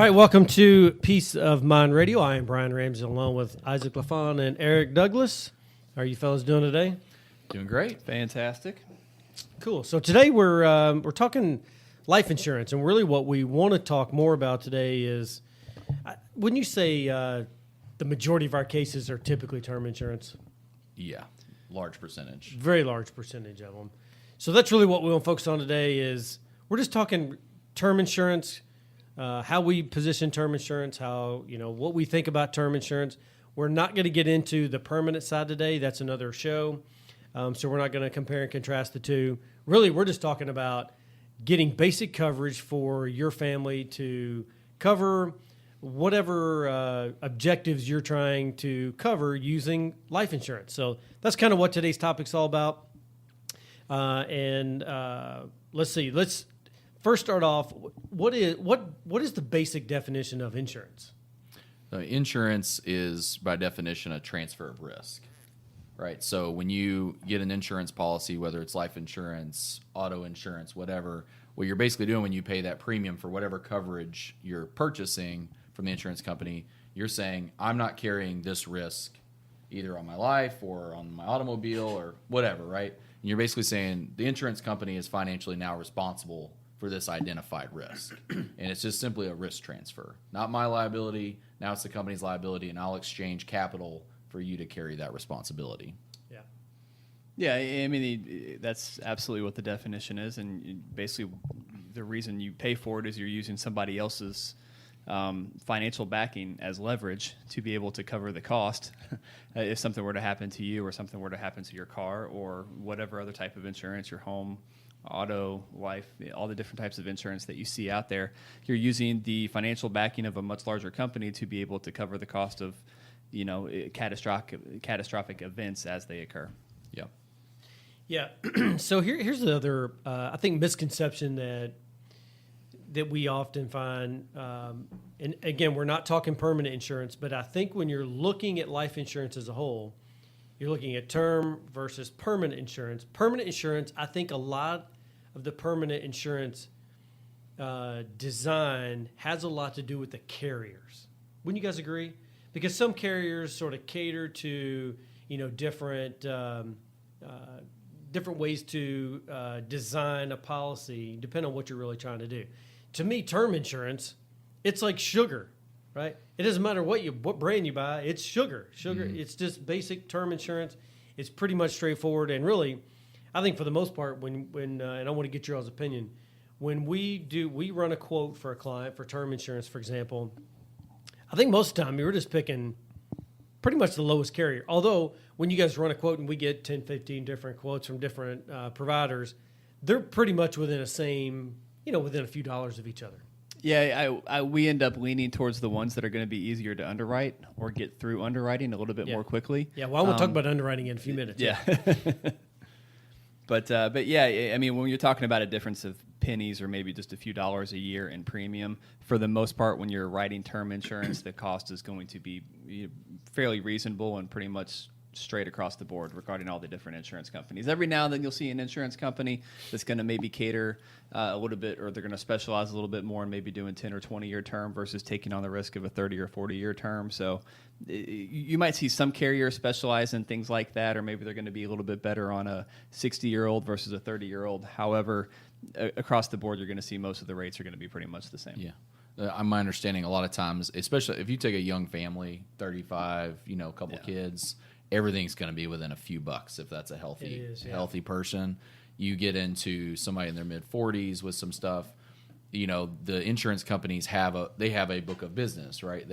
right, welcome to Peace of Mind Radio. I am Brian Ramsey along with Isaac LaFawn and Eric Douglas. How are you fellas doing today? Doing great. Fantastic. Cool. So today we're talking life insurance, and really what we want to talk more about today is, wouldn't you say the majority of our cases are typically term insurance? Yeah, large percentage. Very large percentage of them. So that's really what we want to focus on today is we're just talking term insurance, how we position term insurance, how, what we think about term insurance. We're not going to get into the permanent side today. That's another show. So we're not going to compare and contrast the two. Really, we're just talking about getting basic coverage for your family to cover whatever objectives you're trying to cover using life insurance. So that's kind of what today's topic's all about. Let's see. Let's first start off. What is the basic definition of insurance? Insurance is, by definition, a transfer of risk, right? So when you get an insurance policy, whether it's life insurance, auto insurance, whatever, what you're basically doing when you pay that premium for whatever coverage you're purchasing from the insurance company, you're saying, I'm not carrying this risk either on my life or on my automobile or whatever, right? And you're basically saying the insurance company is financially now responsible for this identified risk. And it's just simply a risk transfer. Not my liability, now it's the company's liability, and I'll exchange capital for you to carry that responsibility. Yeah. Yeah, I mean, that's absolutely what the definition is. And basically, the reason you pay for it is you're using somebody else's financial backing as leverage to be able to cover the cost if something were to happen to you or something were to happen to your car or whatever other type of insurance, your home, auto, life, all the different types of insurance that you see out there. You're using the financial backing of a much larger company to be able to cover the cost of, catastrophic events as they occur. Yeah. Yeah. So here's the other, I think, misconception that we often find. And again, we're not talking permanent insurance, but I think when you're looking at life insurance as a whole, you're looking at term versus permanent insurance. Permanent insurance, I think a lot of the permanent insurance design has a lot to do with the carriers. Wouldn't you guys agree? Because some carriers sort of cater to, different ways to design a policy, depending on what you're really trying to do. To me, term insurance, it's like sugar, right? It doesn't matter what brand you buy, it's sugar. Mm-hmm. It's just basic term insurance. It's pretty much straightforward. And really, I think for the most part, when and I want to get your all's opinion, when we run a quote for a client for term insurance, for example, I think most of the time we're just picking pretty much the lowest carrier. Although when you guys run a quote and we get 10, 15 different quotes from different providers, they're pretty much within a few dollars of each other. Yeah, we end up leaning towards the ones that are going to be easier to underwrite or get through underwriting a little bit more quickly. Yeah, well, I want to talk about underwriting in a few minutes. Yeah. But yeah, I mean, when you're talking about a difference of pennies or maybe just a few dollars a year in premium, for the most part, when you're writing term insurance, the cost is going to be fairly reasonable and pretty much straight across the board regarding all the different insurance companies. Every now and then you'll see an insurance company that's going to maybe cater a little bit, or they're going to specialize a little bit more and maybe doing 10 or 20-year term versus taking on the risk of a 30 or 40-year term. So you might see some carriers specialize in things like that, or maybe they're going to be a little bit better on a 60-year-old versus a 30-year-old. However, across the board, you're going to see most of the rates are going to be pretty much the same. Yeah. My understanding, a lot of times, especially if you take a young family, 35, a couple kids, everything's going to be within a few bucks if that's a healthy person. You get into somebody in their mid-40s with some stuff, the insurance companies have a book of business, right?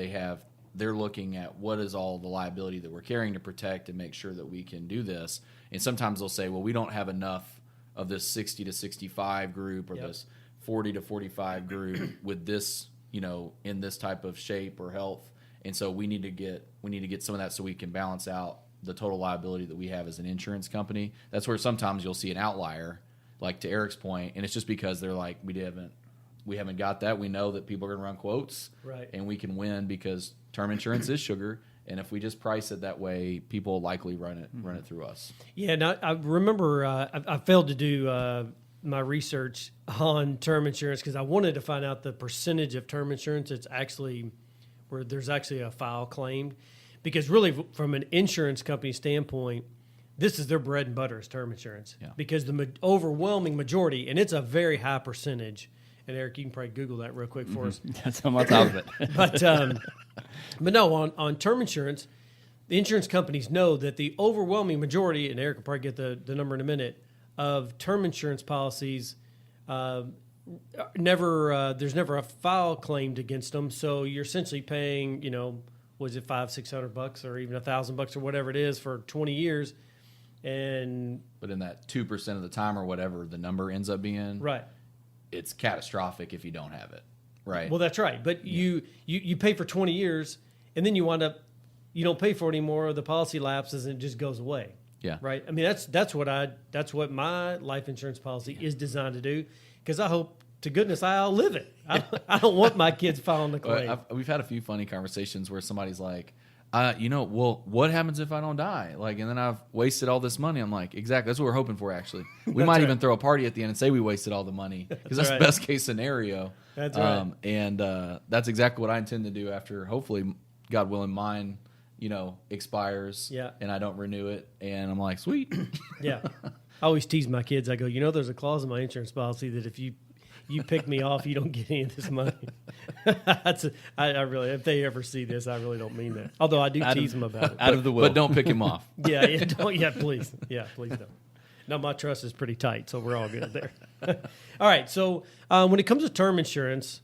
They're looking at what is all the liability that we're carrying to protect and make sure that we can do this. And sometimes they'll say, well, we don't have enough of this 60 to 65 group or this 40 to 45 group with this, in this type of shape or health. And so we need to get some of that so we can balance out the total liability that we have as an insurance company. That's where sometimes you'll see an outlier, like to Eric's point, and it's just because they're like, we haven't got that. We know that people are going to run quotes, right? And we can win because term insurance is sugar, and if we just price it that way, people will likely run it through us. Yeah, now I remember I failed to do my research on term insurance because I wanted to find out the percentage of term insurance it's actually where there's actually a file claimed. Because really, from an insurance company standpoint, this is their bread and butter is term insurance. Yeah. Because the overwhelming majority, and it's a very high percentage. And Eric, you can probably Google that real quick for us. That's on top of it. But no, on term insurance, the insurance companies know that the overwhelming majority, and Eric will probably get the number in a minute, of term insurance policies, there's never a file claimed against them. So you're essentially paying, was it $500-$600 or even $1,000 or whatever it is for 20 years. But in that 2% of the time or whatever the number ends up being, right, it's catastrophic if you don't have it, right? Well, that's right. But you pay for 20 years, and then you wind up, you don't pay for it anymore. The policy lapses and it just goes away. Yeah. Right. I mean, that's what my life insurance policy is designed to do. Because I hope to goodness I outlive it. I don't want my kids filing the claim. We've had a few funny conversations where somebody's like, what happens if I don't die? Like, and then I've wasted all this money. I'm like, exactly. That's what we're hoping for, actually. We might even throw a party at the end and say we wasted all the money because that's right. the best case scenario. That's right. And that's exactly what I intend to do after, hopefully, God willing, mine, expires. Yeah. And I don't renew it. And I'm like, sweet. Yeah. I always tease my kids. I go, there's a clause in my insurance policy that if you pick me off, you don't get any of this money. I really, if they ever see this, I really don't mean that. Although I do tease them about it. Out of the will. But don't pick him off. Please. Yeah, please don't. No, my trust is pretty tight, so we're all good there. All right, so when it comes to term insurance,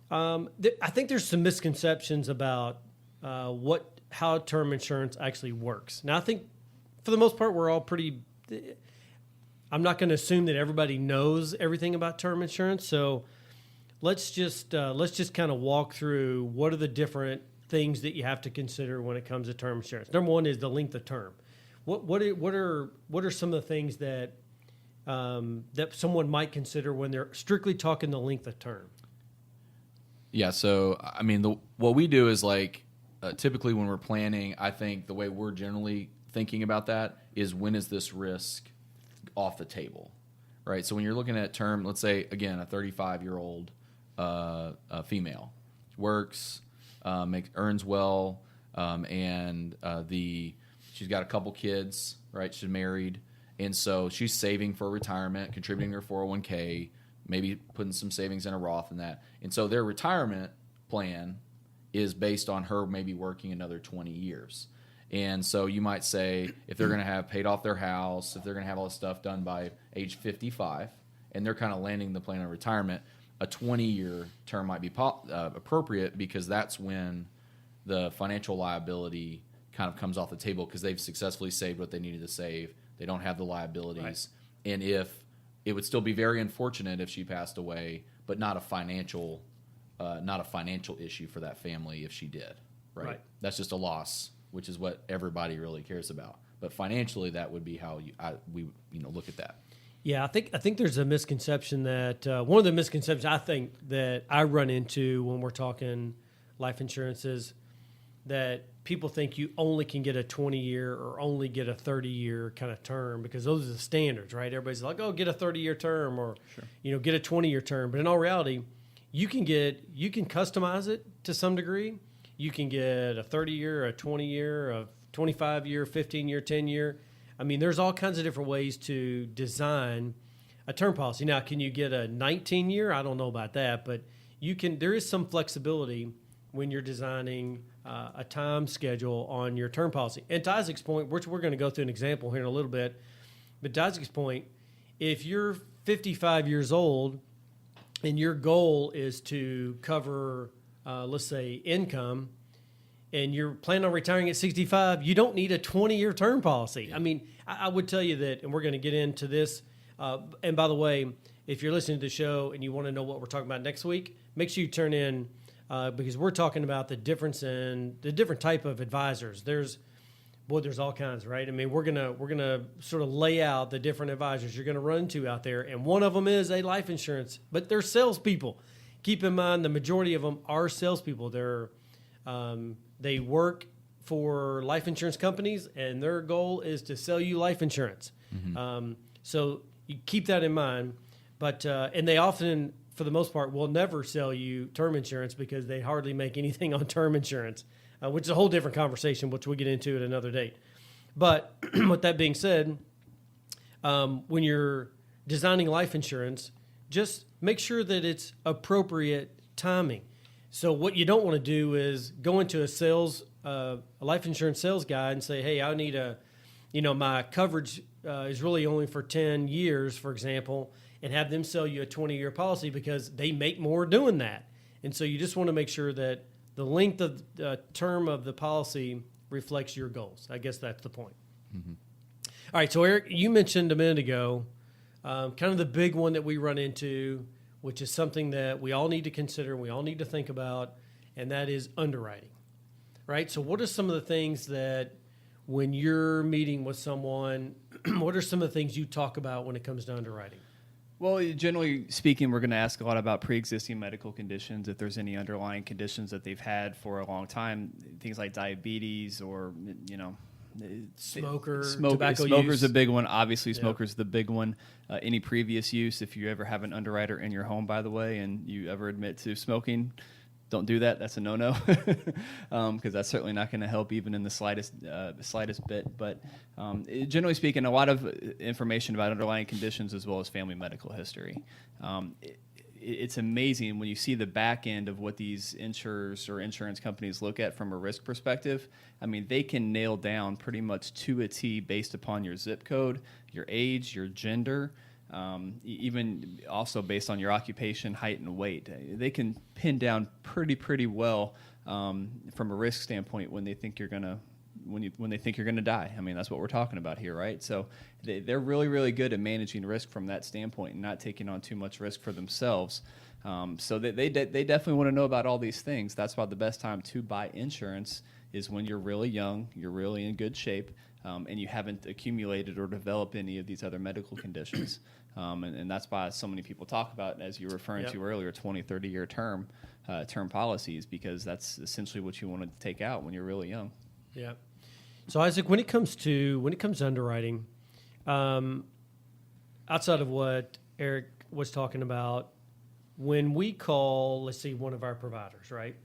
I think there's some misconceptions about how term insurance actually works. Now, I think for the most part, we're all pretty. I'm not going to assume that everybody knows everything about term insurance, so let's just kind of walk through what are the different things that you have to consider when it comes to term insurance. Number one is the length of term. What are some of the things that someone might consider when they're strictly talking the length of term? Yeah, so I mean, what we do is like typically when we're planning, I think the way we're generally thinking about that is when is this risk off the table, right? So when you're looking at term, let's say again a 35-year-old female works, earns well, and she's got a couple kids, right? She's married, and so she's saving for retirement, contributing her 401k, maybe putting some savings in a Roth and that, and so their retirement plan is based on her maybe working another 20 years. And so you might say if they're going to have paid off their house, if they're going to have all this stuff done by age 55, and they're kind of landing the plan on retirement, a 20-year term might be appropriate because that's when the financial liability kind of comes off the table because they've successfully saved what they needed to save. They don't have the liabilities. Right. And if it would still be very unfortunate if she passed away, but not a financial issue for that family if she did. Right? That's just a loss, which is what everybody really cares about. But financially, that would be how we look at that. Yeah, I think there's a misconception that one of the misconceptions I think that I run into when we're talking life insurance is that people think you only can get a 20-year or only get a 30-year kind of term because those are the standards, right? Everybody's like, oh, get a 30-year term or get a 20-year term. But in all reality, you can customize it to some degree. You can get a 30-year, a 20-year, a 25-year, 15-year, 10-year. I mean, there's all kinds of different ways to design a term policy. Now, can you get a 19-year? I don't know about that, but you can. There is some flexibility when you're designing a time schedule on your term policy. And to Isaac's point, which we're going to go through an example here in a little bit, but to Isaac's point, if you're 55 years old and your goal is to cover, let's say, income, and you're planning on retiring at 65, you don't need a 20-year term policy. I mean, I would tell you that, and we're going to get into this. And by the way, if you're listening to the show and you want to know what we're talking about next week, make sure you turn in because we're talking about the difference in the different type of advisors. There's all kinds, right? I mean, we're gonna sort of lay out the different advisors you're going to run into out there, and one of them is a life insurance, but they're salespeople. Keep in mind, the majority of them are salespeople. They work for life insurance companies, and their goal is to sell you life insurance. Mm-hmm. So you keep that in mind. But and they often, for the most part, will never sell you term insurance because they hardly make anything on term insurance, which is a whole different conversation, which we'll get into at another date. But with that being said, when you're designing life insurance, just make sure that it's appropriate timing. So what you don't want to do is go into a life insurance sales guy and say, hey, I need my coverage is really only for 10 years, for example, and have them sell you a 20-year policy because they make more doing that. And so you just want to make sure that the length of the term of the policy reflects your goals. I guess that's the point. Mm-hmm. All right, so Eric, you mentioned a minute ago kind of the big one that we run into, which is something that we all need to consider, we all need to think about, and that is underwriting, right? So what are some of the things that when you're meeting with someone, what are some of the things you talk about when it comes to underwriting? Well, generally speaking, we're going to ask a lot about pre-existing medical conditions, if there's any underlying conditions that they've had for a long time, things like diabetes or, tobacco use. Smoker's a big one. Obviously, smoker's the big one. Any previous use, if you ever have an underwriter in your home, by the way, and you ever admit to smoking, don't do that. That's a no-no because that's certainly not going to help even in the slightest bit. But generally speaking, a lot of information about underlying conditions as well as family medical history. It's amazing when you see the back end of what these insurers or insurance companies look at from a risk perspective. I mean, they can nail down pretty much to a T based upon your zip code, your age, your gender, even also based on your occupation, height, and weight. They can pin down pretty well from a risk standpoint when they think you're gonna when they think you're gonna die. I mean, that's what we're talking about here, right? So they're really good at managing risk from that standpoint and not taking on too much risk for themselves. So they definitely want to know about all these things. That's why the best time to buy insurance is when you're really young, you're really in good shape, and you haven't accumulated or developed any of these other medical conditions. And that's why so many people talk about, as you were referring to earlier, 20, 30-year term policies, because that's essentially what you want to take out when you're really young. Yeah. So Isaac, when it comes to underwriting, outside of what Eric was talking about, when we call, let's see, one of our providers, right,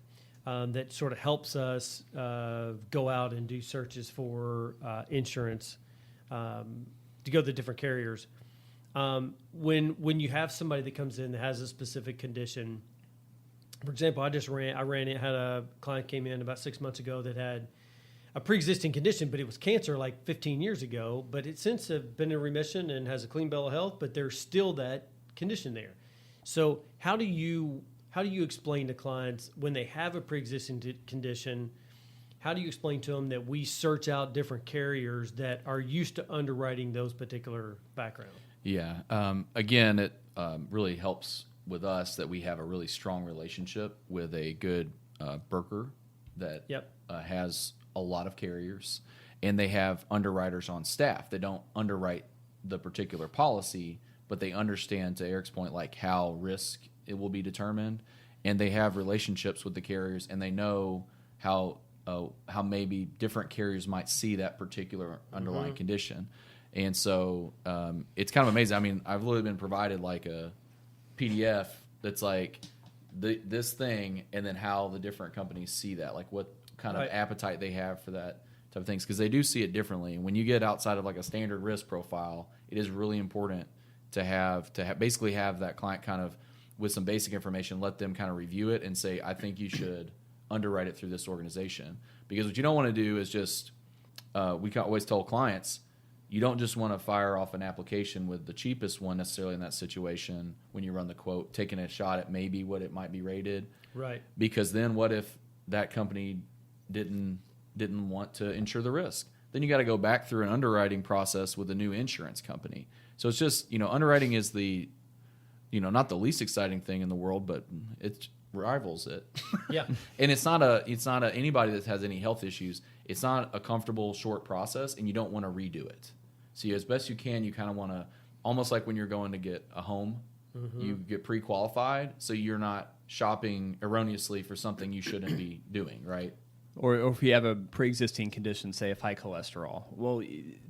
that sort of helps us go out and do searches for insurance to go to the different carriers. When you have somebody that comes in that has a specific condition, for example, had a client came in about 6 months ago that had a pre-existing condition, but it was cancer like 15 years ago, but it since have been in remission and has a clean bill of health, but there's still that condition there. So how do you explain to clients when they have a pre-existing condition, how do you explain to them that we search out different carriers that are used to underwriting those particular backgrounds? Yeah. Again, it really helps with us that we have a really strong relationship with a good broker that has a lot of carriers, and they have underwriters on staff that don't underwrite the particular policy, but they understand, to Eric's point, like how risk it will be determined, and they have relationships with the carriers, and they know how maybe different carriers might see that particular underlying condition. And so it's kind of amazing. I mean, I've literally been provided like a PDF that's like this thing, and then how the different companies see that, like what kind of appetite they have for that type of things, because they do see it differently. And when you get outside of like a standard risk profile, it is really important to basically have that client kind of with some basic information, let them kind of review it and say, I think you should underwrite it through this organization. Because what you don't want to do is just, we can always tell clients, you don't just want to fire off an application with the cheapest one necessarily in that situation when you run the quote, taking a shot at maybe what it might be rated. Right. Because then what if that company didn't want to insure the risk? Then you got to go back through an underwriting process with a new insurance company. So it's just, underwriting is the, not the least exciting thing in the world, but it rivals it. Yeah. And it's not anybody that has any health issues. It's not a comfortable short process, and you don't want to redo it. So as best you can, you kind of want to, almost like when you're going to get a home, you get pre-qualified, so you're not shopping erroneously for something you shouldn't be doing, right? Or if you have a pre-existing condition, say of high cholesterol. Well,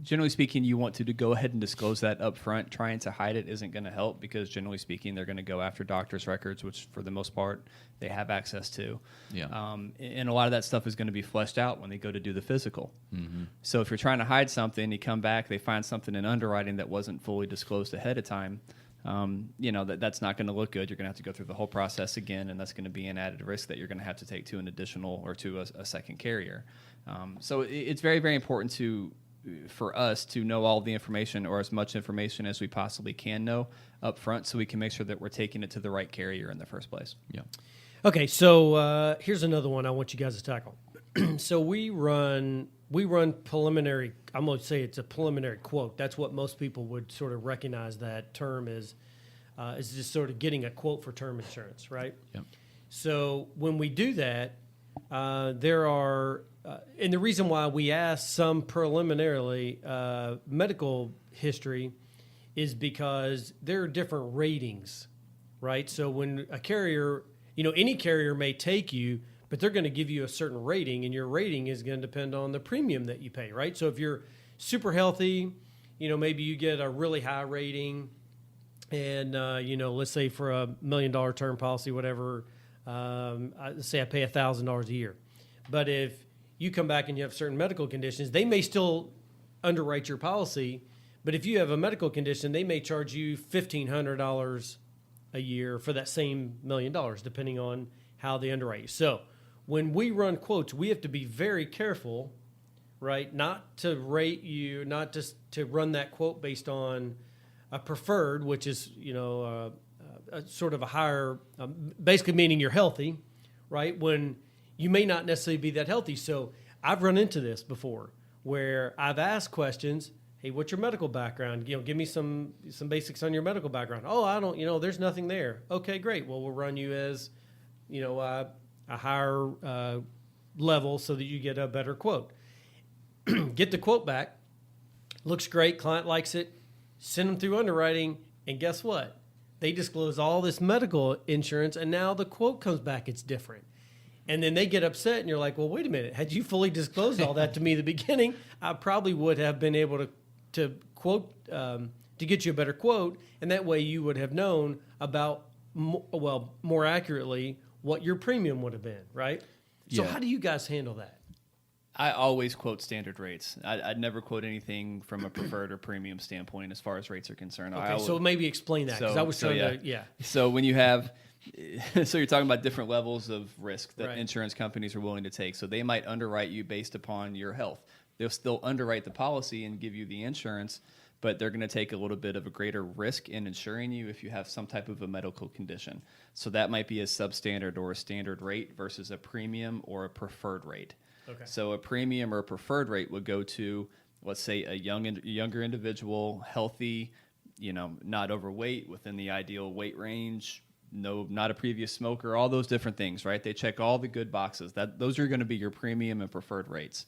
generally speaking, you want to go ahead and disclose that up front. Trying to hide it isn't going to help because generally speaking, they're going to go after doctor's records, which for the most part, they have access to. Yeah. And a lot of that stuff is going to be fleshed out when they go to do the physical. Mm-hmm. So if you're trying to hide something, you come back, they find something in underwriting that wasn't fully disclosed ahead of time. That's not going to look good. You're going to have to go through the whole process again, and that's going to be an added risk that you're going to have to take to an additional or to a second carrier. So it's very, very important for us to know all the information or as much information as we possibly can know up front so we can make sure that we're taking it to the right carrier in the first place. Yeah. Okay, so here's another one I want you guys to tackle. So we run preliminary. I'm going to say it's a preliminary quote. That's what most people would sort of recognize that term is just sort of getting a quote for term insurance, right? Yep. So when we do that, there are, and the reason why we ask some preliminarily medical history is because there are different ratings, right? So when a carrier, any carrier may take you, but they're going to give you a certain rating, and your rating is going to depend on the premium that you pay, right? So if you're super healthy, maybe you get a really high rating, and, let's say for $1 million term policy, whatever, say I pay $1,000 a year. But if you come back and you have certain medical conditions, they may still underwrite your policy, but if you have a medical condition, they may charge you $1,500 a year for that same $1 million, depending on how they underwrite you. So when we run quotes, we have to be very careful, right? Not to rate you, not just to run that quote based on a preferred, which is, a sort of a higher, basically meaning you're healthy, right? When you may not necessarily be that healthy. So I've run into this before where I've asked questions. Hey, what's your medical background? Give me some basics on your medical background. Oh, I don't, there's nothing there. Okay, great. Well, we'll run you as, a higher level so that you get a better quote. Get the quote back. Looks great. Client likes it. Send them through underwriting. And guess what? They disclose all this medical insurance, and now the quote comes back. It's different. And then they get upset, and you're like, well, wait a minute. Had you fully disclosed all that to me at the beginning, I probably would have been able to quote, to get you a better quote, and that way you would have known about, more accurately, what your premium would have been, right? So how do you guys handle that? I always quote standard rates. I'd never quote anything from a preferred or premium standpoint as far as rates are concerned. Okay, so maybe explain that, because I was trying to. So when you have, so you're talking about different levels of risk that Right. insurance companies are willing to take. So they might underwrite you based upon your health. They'll still underwrite the policy and give you the insurance, but they're going to take a little bit of a greater risk in insuring you if you have some type of a medical condition. So that might be a substandard or a standard rate versus a premium or a preferred rate. Okay. So a premium or a preferred rate would go to, let's say, a younger individual, healthy, not overweight, within the ideal weight range, not a previous smoker, all those different things, right? They check all the good boxes. Those are going to be your premium and preferred rates.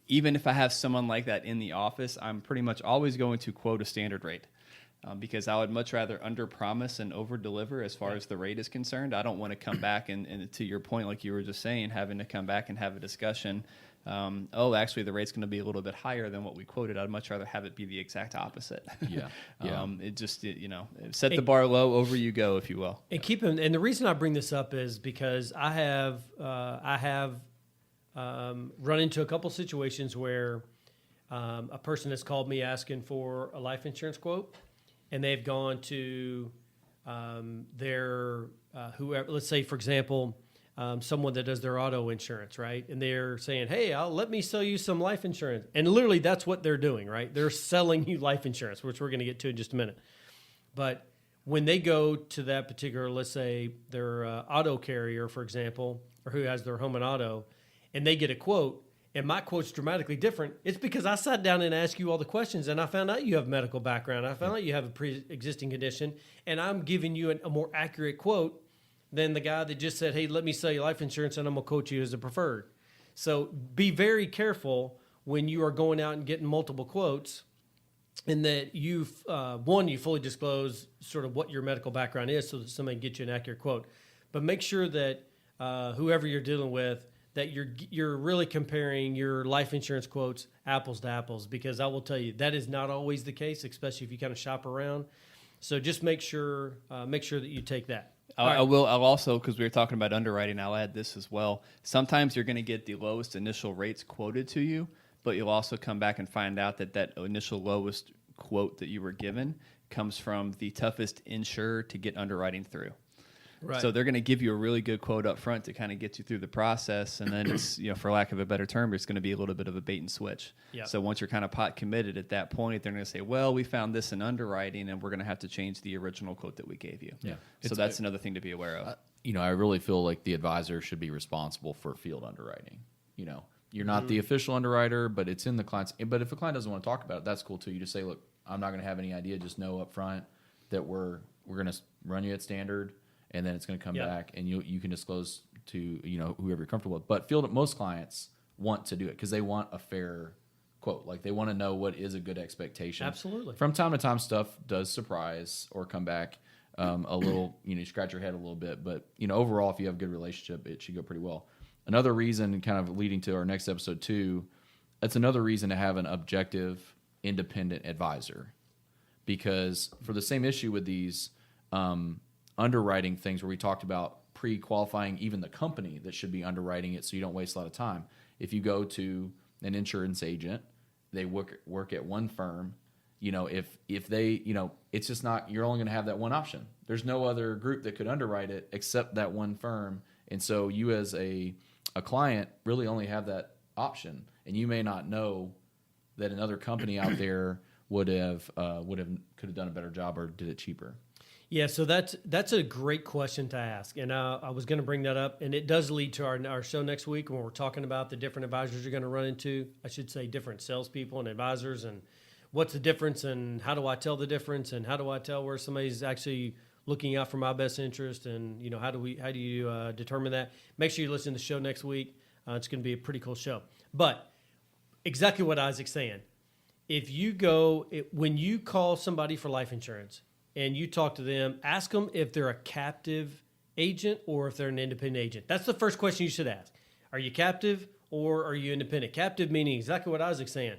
Even if I have someone like that in the office, I'm pretty much always going to quote a standard rate because I would much rather under-promise and over-deliver as far as the rate is concerned. I don't want to come back and to your point, like you were just saying, having to come back and have a discussion. Actually, the rate's going to be a little bit higher than what we quoted. I'd much rather have it be the exact opposite. Yeah. Set the bar low, over you go, if you will. And the reason I bring this up is because I have run into a couple situations where a person has called me asking for a life insurance quote, and they've gone to their whoever. Let's say, for example, someone that does their auto insurance, right? And they're saying, "Hey, let me sell you some life insurance," and literally that's what they're doing, right? They're selling you life insurance, which we're going to get to in just a minute. But when they go to that particular, let's say their auto carrier, for example, or who has their home and auto, and they get a quote, and my quote's dramatically different, it's because I sat down and asked you all the questions, and I found out you have a medical background. I found out you have a pre-existing condition, and I'm giving you a more accurate quote than the guy that just said, hey, let me sell you life insurance, and I'm going to quote you as a preferred. So be very careful when you are going out and getting multiple quotes, and that you fully disclose sort of what your medical background is so that somebody can get you an accurate quote. But make sure that whoever you're dealing with, that you're really comparing your life insurance quotes apples to apples, because I will tell you that is not always the case, especially if you kind of shop around. So just make sure that you take that. I'll also, because we were talking about underwriting, I'll add this as well. Sometimes you're going to get the lowest initial rates quoted to you, but you'll also come back and find out that initial lowest quote that you were given comes from the toughest insurer to get underwriting through. Right. So they're going to give you a really good quote up front to kind of get you through the process, and then it's, for lack of a better term, it's going to be a little bit of a bait and switch. Yep. So once you're kind of pot committed at that point, they're going to say, well, we found this in underwriting, and we're going to have to change the original quote that we gave you. Yeah. So that's another thing to be aware of. I really feel like the advisor should be responsible for field underwriting. You're not the official underwriter, but it's in the client's. But if a client doesn't want to talk about it, that's cool too. You just say, look, I'm not going to have any idea. Just know up front that we're going to run you at standard. And then it's going to come back, and you can disclose to whoever you're comfortable with. But most clients want to do it because they want a fair quote. Like, they want to know what is a good expectation. Absolutely. From time to time, stuff does surprise or come back a little. You scratch your head a little bit, but overall, if you have a good relationship, it should go pretty well. Another reason, kind of leading to our next episode too, that's another reason to have an objective, independent advisor, because for the same issue with these. Underwriting things where we talked about pre-qualifying even the company that should be underwriting it so you don't waste a lot of time. If you go to an insurance agent, they work at one firm, if they, it's just not, you're only going to have that one option. There's no other group that could underwrite it except that one firm. And so you as a client really only have that option, and you may not know that another company out there could have done a better job or did it cheaper. Yeah, so that's a great question to ask, and I was going to bring that up, and it does lead to our show next week when we're talking about the different advisors you're going to run into. I should say different salespeople and advisors, and what's the difference, and how do I tell the difference, and how do I tell where somebody's actually looking out for my best interest, and how do you determine that? Make sure you listen to the show next week. It's going to be a pretty cool show. But exactly what Isaac's saying. When you call somebody for life insurance, and you talk to them, ask them if they're a captive agent or if they're an independent agent. That's the first question you should ask. Are you captive or are you independent? Captive meaning exactly what Isaac's saying.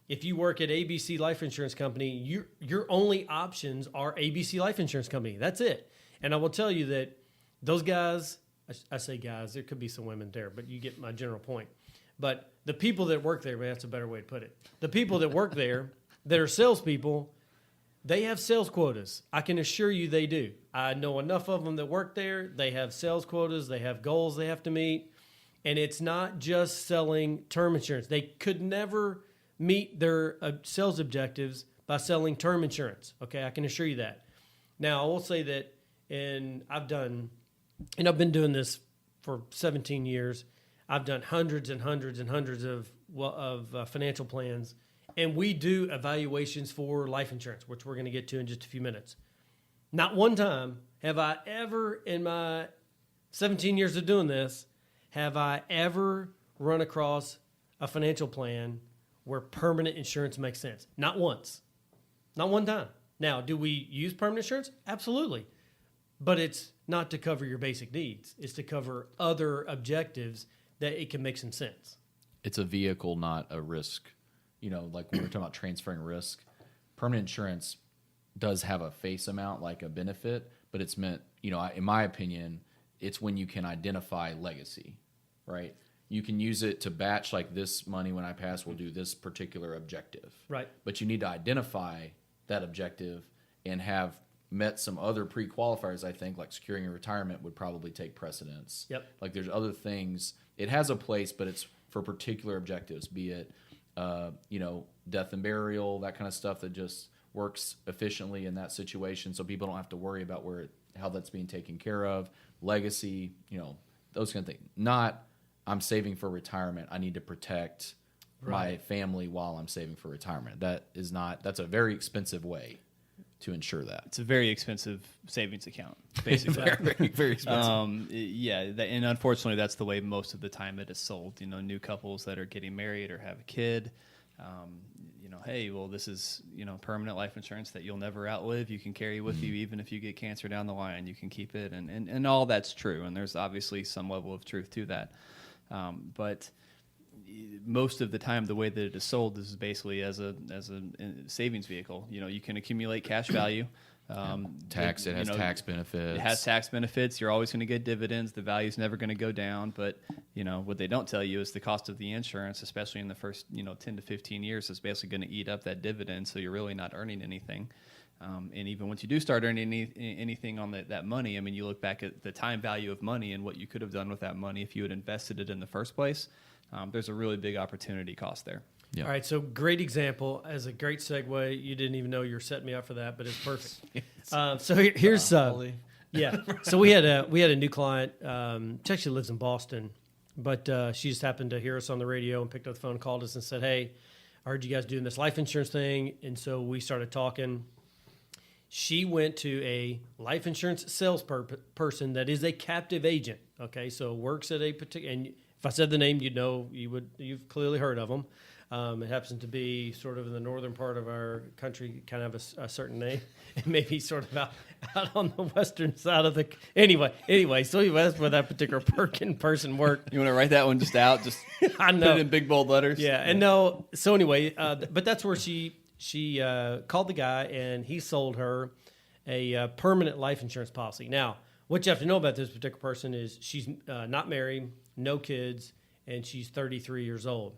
If you work at ABC Life Insurance Company, your only options are ABC Life Insurance Company. That's it. And I will tell you that those guys, I say guys, there could be some women there, but you get my general point. But the people that work there, that's a better way to put it. The people that work there that are salespeople, they have sales quotas. I can assure you they do. I know enough of them that work there. They have sales quotas. They have goals they have to meet. And it's not just selling term insurance. They could never meet their sales objectives by selling term insurance. Okay, I can assure you that. Now, I will say that, I've been doing this for 17 years. I've done hundreds and hundreds and hundreds of financial plans. And we do evaluations for life insurance, which we're going to get to in just a few minutes. Not one time have I ever, in my 17 years of doing this, have I ever run across a financial plan where permanent insurance makes sense. Not once. Not one time. Now, do we use permanent insurance? Absolutely. But it's not to cover your basic needs. It's to cover other objectives that it can make some sense. It's a vehicle, not a risk. Like when we're talking about transferring risk, permanent insurance does have a face amount, like a benefit, but it's meant, in my opinion, it's when you can identify legacy, right? You can use it to batch, like, this money when I pass will do this particular objective. Right. But you need to identify that objective and have met some other pre-qualifiers, I think, like securing a retirement would probably take precedence. Yep. Like, there's other things. It has a place, but it's for particular objectives, be it death and burial, that kind of stuff that just works efficiently in that situation, so people don't have to worry about how that's being taken care of. Legacy, those kind of things. Not, I'm saving for retirement, I need to protect my family while I'm saving for retirement. That's a very expensive way to ensure that. It's a very expensive savings account, basically. very, very expensive. And unfortunately, that's the way most of the time it is sold. New couples that are getting married or have a kid, hey, well, this is, permanent life insurance that you'll never outlive. You can carry with you even if you get cancer down the line. You can keep it, and all that's true. And there's obviously some level of truth to that. But most of the time, the way that it is sold is basically as a savings vehicle. You can accumulate cash value. It has tax benefits. It has tax benefits. You're always going to get dividends. The value's never going to go down. But what they don't tell you is the cost of the insurance, especially in the first 10 to 15 years, is basically going to eat up that dividend. So you're really not earning anything. And even once you do start earning anything on that money, I mean, you look back at the time value of money and what you could have done with that money if you had invested it in the first place. There's a really big opportunity cost there. Yeah. All right, so great example. As a great segue, you didn't even know you were setting me up for that, but it's perfect. So here's yeah. So we had a new client. She actually lives in Boston, but she just happened to hear us on the radio and picked up the phone, called us, and said, "Hey, I heard you guys doing this life insurance thing," and so we started talking. She went to a life insurance salesperson that is a captive agent. Okay, so works at a particular. And if I said the name, you've clearly heard of them. It happens to be sort of in the northern part of our country, kind of a certain name, and maybe sort of out on the western side of the. Anyway, so that's where that particular person worked. You want to write that one just out? Just I know. Put it in big bold letters. Yeah, and no. So anyway, but that's where she called the guy, and he sold her a permanent life insurance policy. Now, what you have to know about this particular person is she's not married, no kids, and she's 33 years old.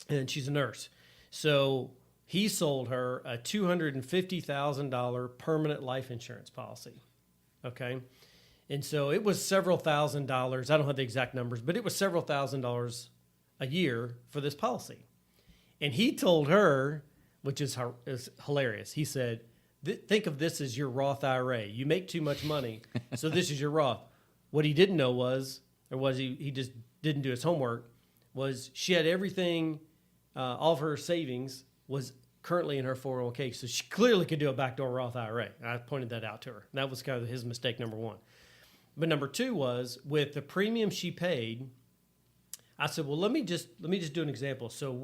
And she's a nurse. So he sold her a $250,000 permanent life insurance policy. Okay. And so it was several $1,000s. I don't have the exact numbers, but it was several $1,000s a year for this policy. And he told her, which is hilarious, he said, think of this as your Roth IRA. You make too much money, so this is your Roth. What he didn't know he just didn't do his homework, was she had everything. All of her savings was currently in her 401k, so she clearly could do a backdoor Roth IRA. I pointed that out to her. That was kind of his mistake, number one. But number two was, with the premium she paid, I said, well, let me just do an example. So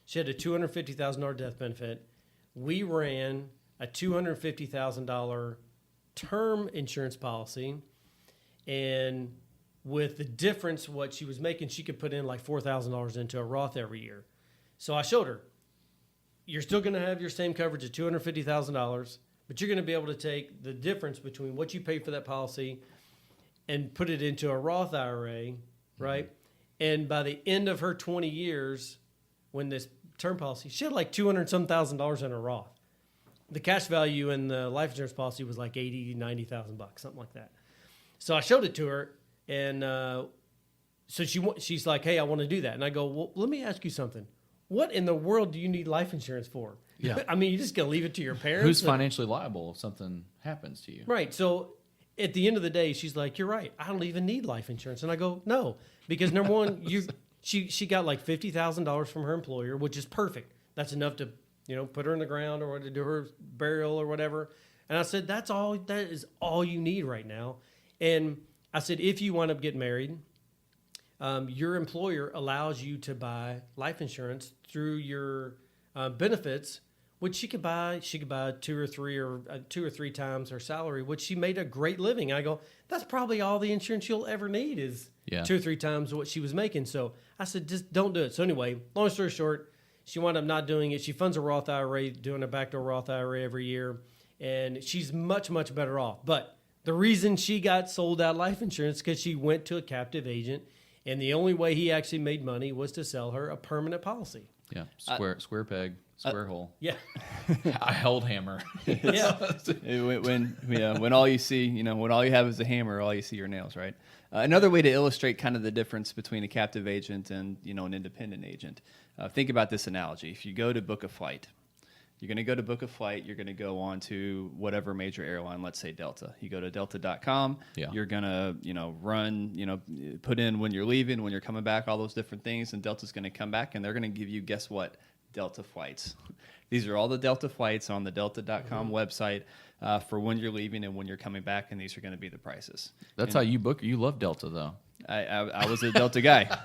she had a $250,000 death benefit. We ran a $250,000 term insurance policy, and with the difference, what she was making, she could put in like $4,000 into a Roth every year. So I showed her, you're still going to have your same coverage of $250,000, but you're going to be able to take the difference between what you pay for that policy and put it into a Roth IRA, right? Mm-hmm. And by the end of her 20 years, when this term policy, she had like $200,000 in her Roth. The cash value in the life insurance policy was like $80,000, $90,000, something like that. So I showed it to her, and so she's like, hey, I want to do that. And I go, well, let me ask you something. What in the world do you need life insurance for? Yeah. I mean, you're just going to leave it to your parents? Who's financially liable if something happens to you? Right. So at the end of the day, she's like, you're right. I don't even need life insurance. And I go, no, because number one, she got like $50,000 from her employer, which is perfect. That's enough to, put her in the ground or to do her burial or whatever. And I said, that is all you need right now. And I said, if you wind up getting married, your employer allows you to buy life insurance through your benefits, which she could buy 2 or 3 times her salary, which she made a great living. I go, that's probably all the insurance you'll ever need is 2 or 3 times what she was making. So I said, just don't do it. So anyway, long story short, she wound up not doing it. She funds a Roth IRA, doing a backdoor Roth IRA every year, and she's much, much better off. But the reason she got sold out life insurance is because she went to a captive agent, and the only way he actually made money was to sell her a permanent policy. Yeah, square peg, square hole. Yeah, I held hammer. Yeah, when all you see, when all you have is a hammer, all you see are nails, right? Another way to illustrate kind of the difference between a captive agent and an independent agent. Think about this analogy. If you go to book a flight, you're going to go to book a flight. You're going to go on to whatever major airline, let's say Delta. You go to delta.com. Yeah. You're going to, run, put in when you're leaving, when you're coming back, all those different things. And Delta's going to come back and they're going to give you, guess what? Delta flights. These are all the Delta flights on the delta.com website for when you're leaving and when you're coming back. And these are going to be the prices. That's how you book. You love Delta, though. I was a Delta guy.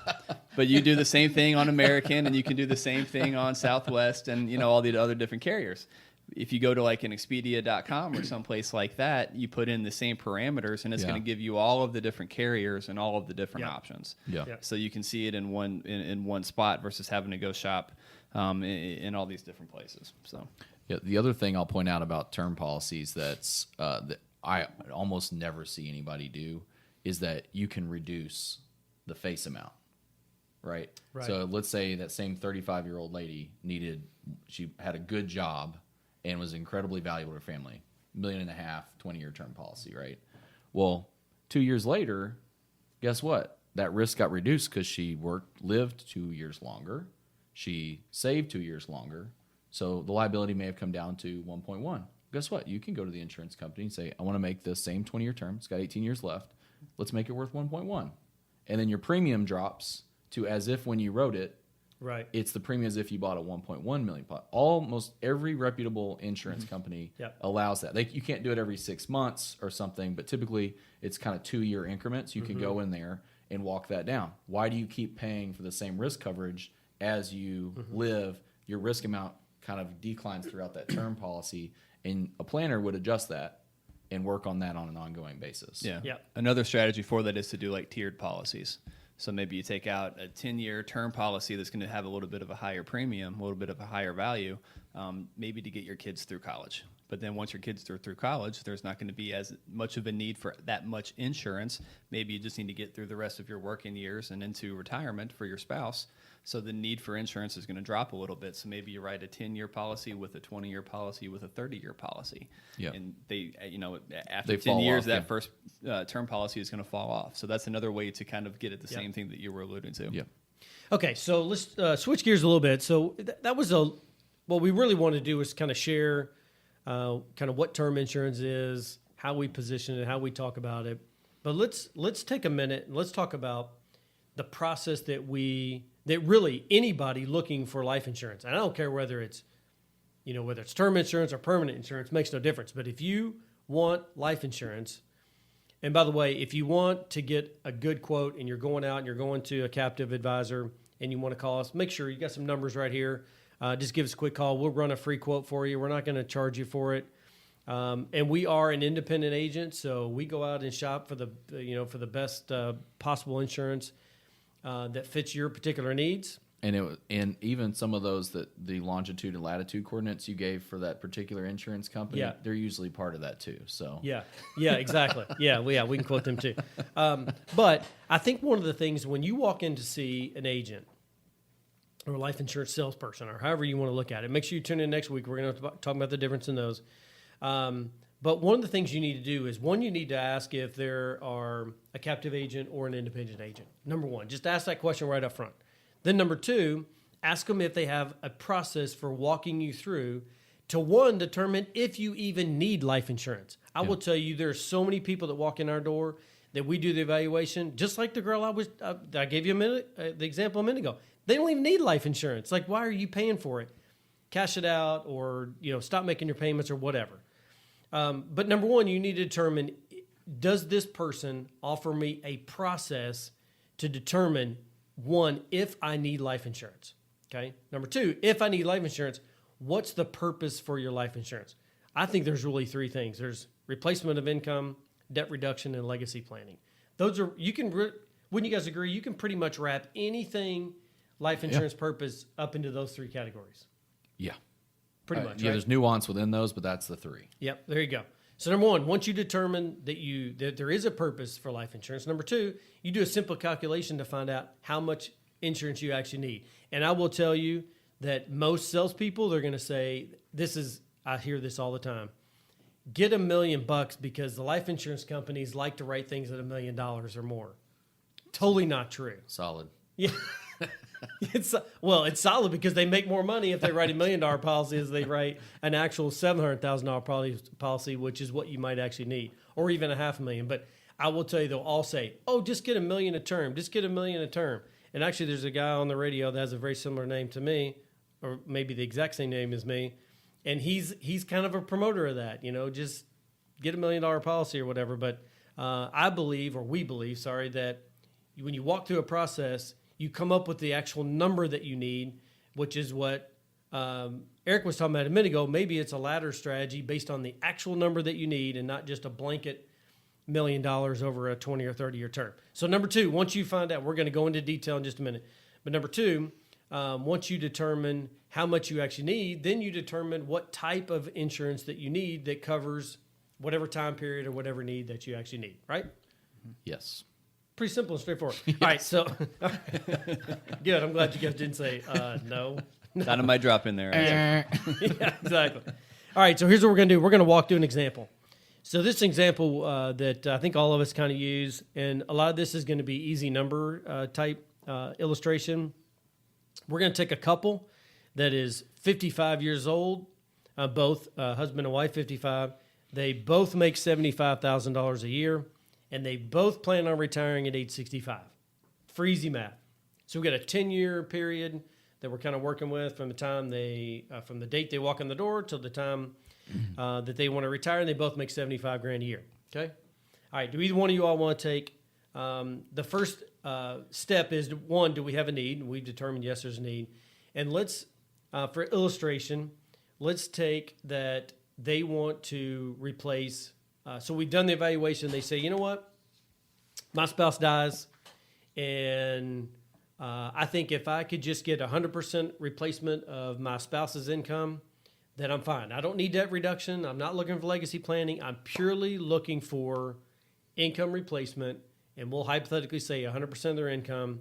But you do the same thing on American, and you can do the same thing on Southwest and, all the other different carriers. If you go to like an Expedia.com or someplace like that, you put in the same parameters, and it's going to give you all of the different carriers and all of the different options. Yeah. So you can see it in one spot versus having to go shop in all these different places. So yeah, the other thing I'll point out about term policies that I almost never see anybody do is that you can reduce the face amount. Right. So let's say that same 35-year-old lady she had a good job and was incredibly valuable to her family. $1.5 million, 20-year term policy, right? Well, 2 years later, guess what? That risk got reduced because she lived 2 years longer. She saved 2 years longer. So the liability may have come down to 1.1. Guess what? You can go to the insurance company and say, I want to make this same 20-year term. It's got 18 years left. Let's make it worth 1.1. And then your premium drops to as if when you wrote it, right, it's the premium as if you bought a 1.1 million. Almost every reputable insurance company allows that. You can't do it every 6 months or something, but typically it's kind of 2-year increments. You can go in there and walk that down. Why do you keep paying for the same risk coverage as you live? Your risk amount kind of declines throughout that term policy, and a planner would adjust that and work on that on an ongoing basis. Yeah. Another strategy for that is to do like tiered policies. So maybe you take out a 10-year term policy that's going to have a little bit of a higher premium, a little bit of a higher value, maybe to get your kids through college. But then once your kids are through college, there's not going to be as much of a need for that much insurance. Maybe you just need to get through the rest of your working years and into retirement for your spouse. So the need for insurance is going to drop a little bit. So maybe you write a 10-year policy with a 20-year policy with a 30-year policy. Yeah. And after 10 years, that first term policy is going to fall off. So that's another way to kind of get at the same thing that you were alluding to. Yeah. Okay, so let's switch gears a little bit. So that was what we really wanted to do was kind of share kind of what term insurance is, how we position it, how we talk about it. But let's take a minute and let's talk about the process that really anybody looking for life insurance, and I don't care whether it's term insurance or permanent insurance, makes no difference. But if you want life insurance, and by the way, if you want to get a good quote and you're going out and you're going to a captive advisor and you want to call us, make sure you got some numbers right here. Just give us a quick call. We'll run a free quote for you. We're not going to charge you for it. And we are an independent agent, so we go out and shop for the best possible insurance that fits your particular needs. And even some of those that the longitude and latitude coordinates you gave for that particular insurance company, they're usually part of that too. So yeah, exactly. We can quote them too. But I think one of the things when you walk in to see an agent or a life insurance salesperson or however you want to look at it, make sure you tune in next week. We're going to talk about the difference in those. But one of the things you need to do is, one, you need to ask if there are a captive agent or an independent agent. Number one, just ask that question right up front. Then number two, ask them if they have a process for walking you through to, one, determine if you even need life insurance. I will tell you, there are so many people that walk in our door that we do the evaluation, just like the girl I gave you the example a minute ago. They don't even need life insurance. Like, why are you paying for it? Cash it out, or stop making your payments or whatever. But number one, you need to determine, does this person offer me a process to determine, one, if I need life insurance? Okay. Number two, if I need life insurance, what's the purpose for your life insurance? I think there's really three things. There's replacement of income, debt reduction, and legacy planning. Those are, wouldn't you guys agree, you can pretty much wrap anything life insurance purpose up into those three categories? Yeah. Pretty much, yeah, right? There's nuance within those, but that's the three. Yep, there you go. So number one, once you determine that there is a purpose for life insurance, number two, you do a simple calculation to find out how much insurance you actually need. And I will tell you that most salespeople, they're going to say, I hear this all the time, get $1 million because the life insurance companies like to write things at $1 million or more. Totally not true. Solid. Yeah. It's solid because they make more money if they write $1 million policy as they write an actual $700,000 policy, which is what you might actually need, or even $500,000. But I will tell you, they'll all say, "Oh, just get $1 million a term. Just get $1 million a term." And actually, there's a guy on the radio that has a very similar name to me, or maybe the exact same name as me, and he's kind of a promoter of that. Just get $1 million policy or whatever. But we believe, that when you walk through a process, you come up with the actual number that you need, which is what Eric was talking about a minute ago, maybe it's a ladder strategy based on the actual number that you need and not just a blanket $1 million over a 20 or 30-year term. So number 2, once you find out, we're going to go into detail in just a minute. But number 2, once you determine how much you actually need, then you determine what type of insurance that you need that covers whatever time period or whatever need that you actually need, right? Yes. Pretty simple and straightforward. Yes. All right, so good. I'm glad you guys didn't say no. Dynamite drop in there. Yeah, exactly. All right, so here's what we're going to do. We're going to walk through an example. So this example that I think all of us kind of use, and a lot of this is going to be easy number type illustration. We're going to take a couple that is 55 years old, both husband and wife, 55. They both make $75,000 a year, and they both plan on retiring at age 65. For easy math. So we got a 10-year period that we're kind of working with from the time from the date they walk in the door till the time that they want to retire, and they both make $75,000 a year. Okay. All right. Do either one of you all want to take the first step? Is one, do we have a need? We've determined yes, there's a need, and let's for illustration, let's take that they want to replace. So we've done the evaluation. They say, you know what, my spouse dies, and I think if I could just get 100% replacement of my spouse's income, then I'm fine. I don't need debt reduction. I'm not looking for legacy planning. I'm purely looking for income replacement, and we'll hypothetically say 100% of their income.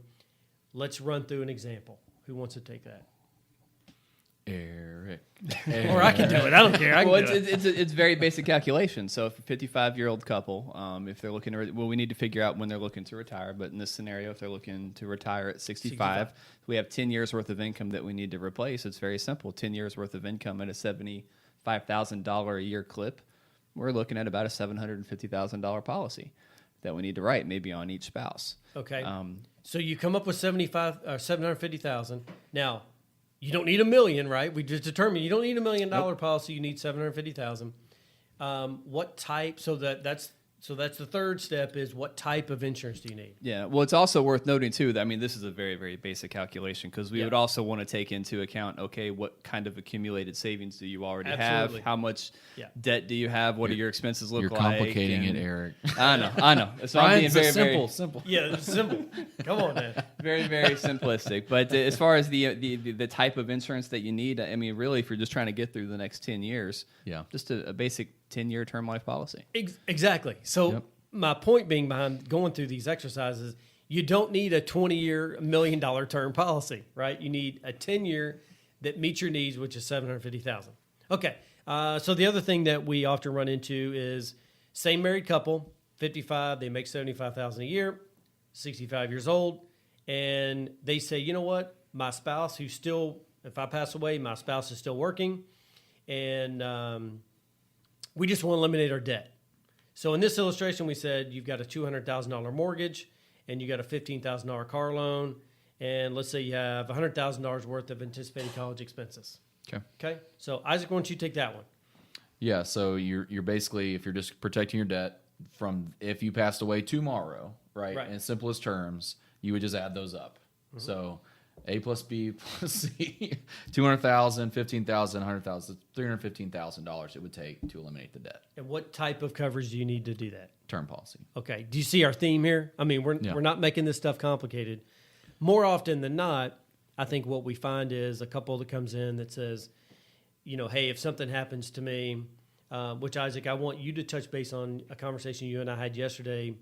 Let's run through an example. Who wants to take that? Eric. Or I can do it. I don't care. It's very basic calculation. So if a 55-year-old couple, if they're looking to, we need to figure out when they're looking to retire. But in this scenario, if they're looking to retire at 65, we have 10 years worth of income that we need to replace. It's very simple. 10 years worth of income at a $75,000 a year clip. We're looking at about a $750,000 policy that we need to write, maybe on each spouse. Okay. So you come up with $750,000. Now, you don't need $1 million, right? We just determined you don't need $1 million policy. You need $750,000. What type? So that's the third step is what type of insurance do you need? Yeah. Well, it's also worth noting too that this is a very, very basic calculation because we would also want to take into account, okay, what kind of accumulated savings do you already have? How much debt do you have? What do your expenses look like? You're complicating it, Eric. I know. So I'm being very simple. Yeah, it's simple. Come on, man. Very, very simplistic. But as far as the type of insurance that you need, really, if you're just trying to get through the next 10 years, just a basic 10-year term life policy. Exactly. So my point being behind going through these exercises, you don't need a 20-year, $1 million term policy, right? You need a 10-year that meets your needs, which is $750,000. Okay. So the other thing that we often run into is same married couple, 55, they make $75,000 a year, 65 years old, and they say, you know what, my spouse who's still, if I pass away, my spouse is still working, and we just want to eliminate our debt. So in this illustration, we said you've got a $200,000 mortgage and you got a $15,000 car loan, and let's say you have $100,000 worth of anticipated college expenses. Okay. So Isaac, why don't you take that one? Yeah. So you're basically, if you're just protecting your debt from if you passed away tomorrow, right? In simplest terms, you would just add those up. Mm-hmm. So A plus B plus C, $200,000, $15,000, $100,000, $315,000 it would take to eliminate the debt. And what type of coverage do you need to do that? Term policy. Okay. Do you see our theme here? We're not making this stuff complicated. More often than not, I think what we find is a couple that comes in that says, hey, if something happens to me, which Isaac, I want you to touch base on a conversation you and I had yesterday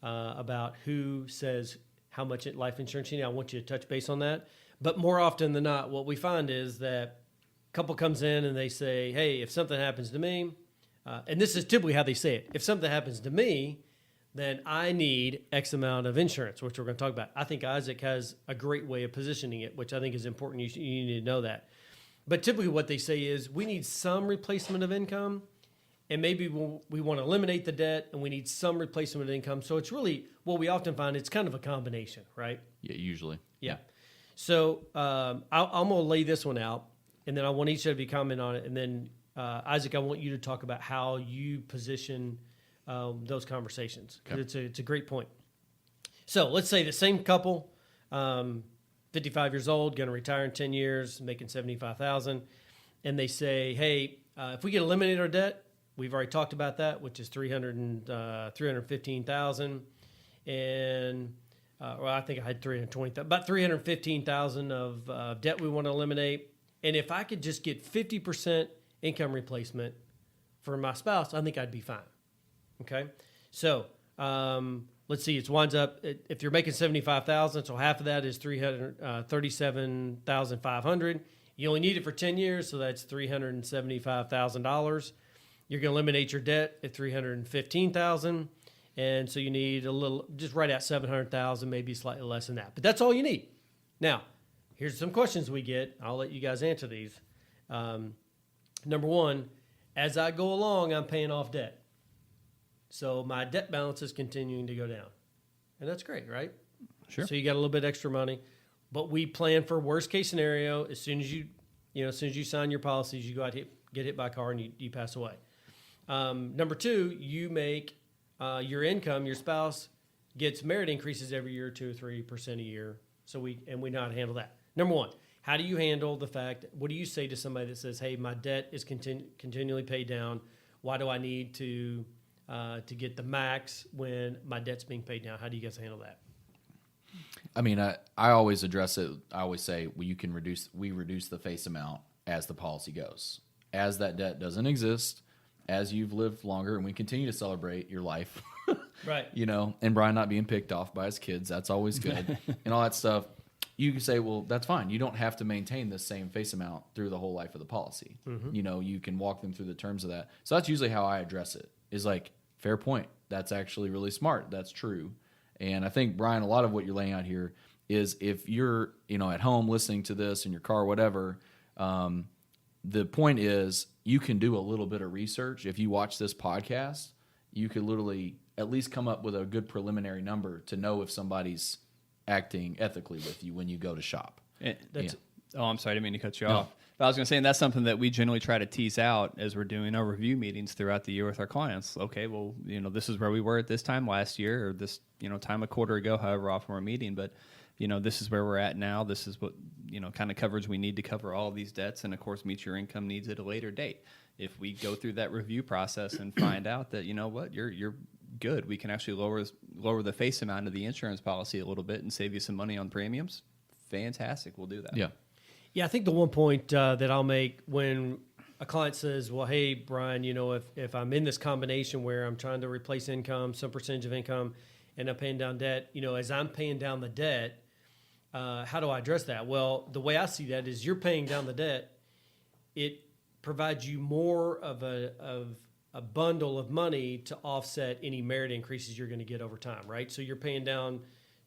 about who says how much life insurance you need. I want you to touch base on that. But more often than not, what we find is that a couple comes in and they say, hey, if something happens to me, and this is typically how they say it, if something happens to me, then I need X amount of insurance, which we're going to talk about. I think Isaac has a great way of positioning it, which I think is important. You need to know that. But typically what they say is we need some replacement of income, and maybe we want to eliminate the debt, and we need some replacement of income. So it's really what we often find. It's kind of a combination, right? Yeah, usually. Yeah. So I'm going to lay this one out, and then I want each of you to comment on it. And then, Isaac, I want you to talk about how you position those conversations. Okay. It's a great point. So let's say the same couple, 55 55 years old, going to retire in 10 years, making $75,000, and they say, hey, if we could eliminate our debt, we've already talked about that, which is $315,000, and well, I think I had about $315,000 of debt we want to eliminate, and if I could just get 50% income replacement for my spouse, I think I'd be fine. Okay, so let's see. It winds up if you're making $75,000, so half of that is $337,500. You only need it for 10 years, so that's $375,000. You're going to eliminate your debt at $315,000, and so you need a little, just right at $700,000, maybe slightly less than that. But that's all you need. Now, here's some questions we get. I'll let you guys answer these. Number one, as I go along, I'm paying off debt. So my debt balance is continuing to go down. And that's great, right? Sure. So you got a little bit extra money. But we plan for worst case scenario. As soon as you sign your policies, you go out, get hit by a car, and you pass away. Number two, you make your income, your spouse gets merit increases every year, 2 or 3% a year. So we know how to handle that. Number one, how do you handle the fact, what do you say to somebody that says, hey, my debt is continually paid down. Why do I need to get the max when my debt's being paid down? How do you guys handle that? I mean, I always address it. I always say, well, we reduce the face amount as the policy goes. As that debt doesn't exist, as you've lived longer, and we continue to celebrate your life, right? And Brian not being picked off by his kids, that's always good, and all that stuff. You can say, well, that's fine. You don't have to maintain the same face amount through the whole life of the policy. Mm-hmm. You can walk them through the terms of that. So that's usually how I address it. Is like, fair point. That's actually really smart. That's true. And I think, Brian, a lot of what you're laying out here is if you're, at home listening to this in your car, whatever, the point is you can do a little bit of research. If you watch this podcast, you could literally at least come up with a good preliminary number to know if somebody's acting ethically with you when you go to shop. Oh, I'm sorry, I didn't mean to cut you off. But I was going to say, and that's something that we generally try to tease out as we're doing our review meetings throughout the year with our clients. Okay, well, this is where we were at this time last year, or this, time a quarter ago, however often we're meeting. But, this is where we're at now. This is what, kind of coverage we need to cover all of these debts, and of course, meet your income needs at a later date. If we go through that review process and find out that, you're good, we can actually lower the face amount of the insurance policy a little bit and save you some money on premiums. Fantastic, we'll do that. Yeah. Yeah, I think the one point that I'll make when a client says, well, hey, Brian, if I'm in this combination where I'm trying to replace income, some percentage of income, and I'm paying down debt, as I'm paying down the debt, how do I address that? Well, the way I see that is you're paying down the debt. It provides you more of a bundle of money to offset any merit increases you're going to get over time, right? So you're paying down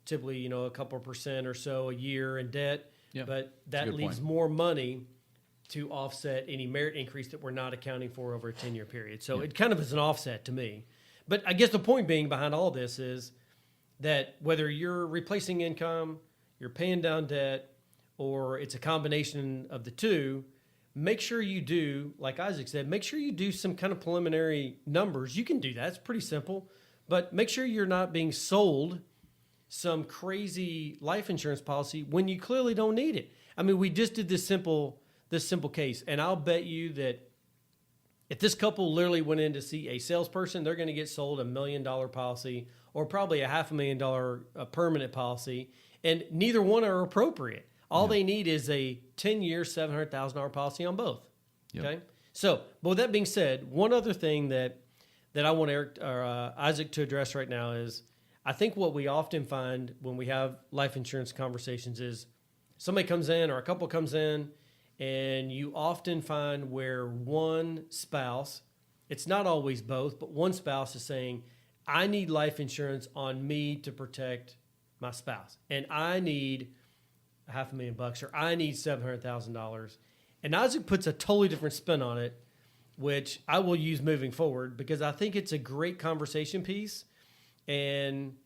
typically, a couple % or so a year in debt. Yeah, but that leaves more money to offset any merit increase that we're not accounting for over a 10-year period. So it kind of is an offset to me. But I guess the point being behind all this is that whether you're replacing income, you're paying down debt, or it's a combination of the two, make sure you do, like Isaac said, make sure you do some kind of preliminary numbers. You can do that. It's pretty simple. But make sure you're not being sold some crazy life insurance policy when you clearly don't need it. I mean, we just did this simple case, and I'll bet you that if this couple literally went in to see a salesperson, they're going to get sold $1 million policy or probably a $500,000 permanent policy, and neither one are appropriate. All they need is a 10-year, $700,000 policy on both. Yep. Okay. So, but with that being said, one other thing that I want Isaac to address right now is, I think what we often find when we have life insurance conversations is somebody comes in or a couple comes in, and you often find where one spouse, it's not always both, but one spouse is saying, I need life insurance on me to protect my spouse, and I need $500,000 or I need $700,000. And Isaac puts a totally different spin on it, which I will use moving forward because I think it's a great conversation piece. And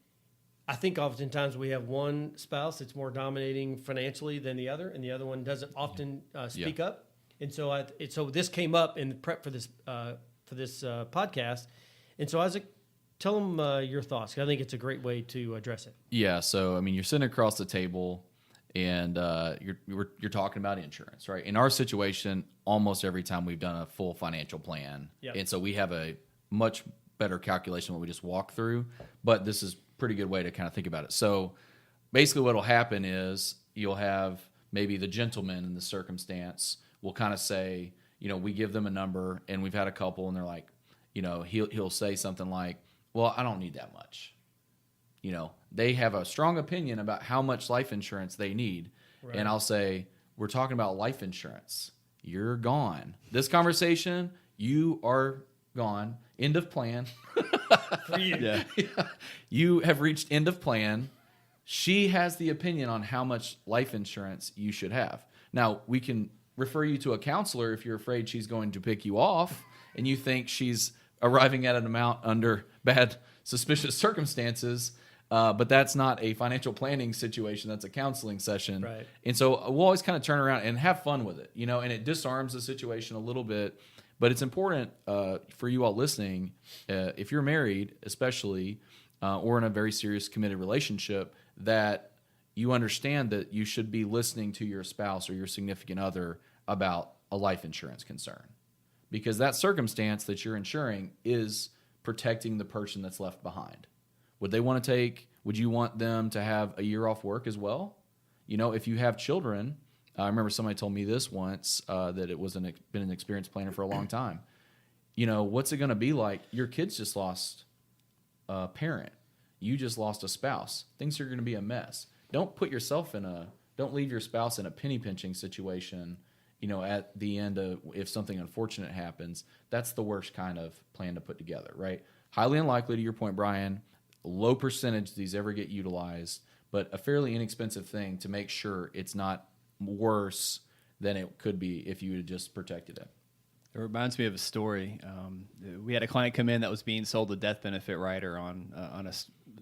I think oftentimes we have one spouse that's more dominating financially than the other, and the other one doesn't often speak up. And so, so this came up in the prep for this podcast. And so, Isaac, tell them your thoughts. I think it's a great way to address it. Yeah. So, I mean, you're sitting across the table, and you're talking about insurance, right? In our situation, almost every time we've done a full financial plan, and so we have a much better calculation than what we just walk through. But this is a pretty good way to kind of think about it. So basically, what will happen is you'll have maybe the gentleman in the circumstance will kind of say, we give them a number, and we've had a couple, and they're like, he'll say something like, well, I don't need that much. They have a strong opinion about how much life insurance they need. Right. And I'll say, we're talking about life insurance. You're gone. This conversation, you are gone. End of plan. For you. Yeah. You have reached end of plan. She has the opinion on how much life insurance you should have. Now, we can refer you to a counselor if you're afraid she's going to pick you off and you think she's arriving at an amount under bad, suspicious circumstances. But that's not a financial planning situation. That's a counseling session. Right. And so we'll always kind of turn around and have fun with it, and it disarms the situation a little bit. But it's important for you all listening, if you're married especially, or in a very serious committed relationship, that you understand that you should be listening to your spouse or your significant other about a life insurance concern. Because that circumstance that you're insuring is protecting the person that's left behind. Would you want them to have a year off work as well? If you have children, I remember somebody told me this once, that it been an experienced planner for a long time. What's it going to be like? Your kids just lost a parent. You just lost a spouse. Things are going to be a mess. Don't leave your spouse in a penny pinching situation, at the end of, if something unfortunate happens. That's the worst kind of plan to put together, right? Highly unlikely, to your point, Brian. Low percentage these ever get utilized, but a fairly inexpensive thing to make sure it's not worse than it could be if you had just protected it. It reminds me of a story. We had a client come in that was being sold a death benefit rider on a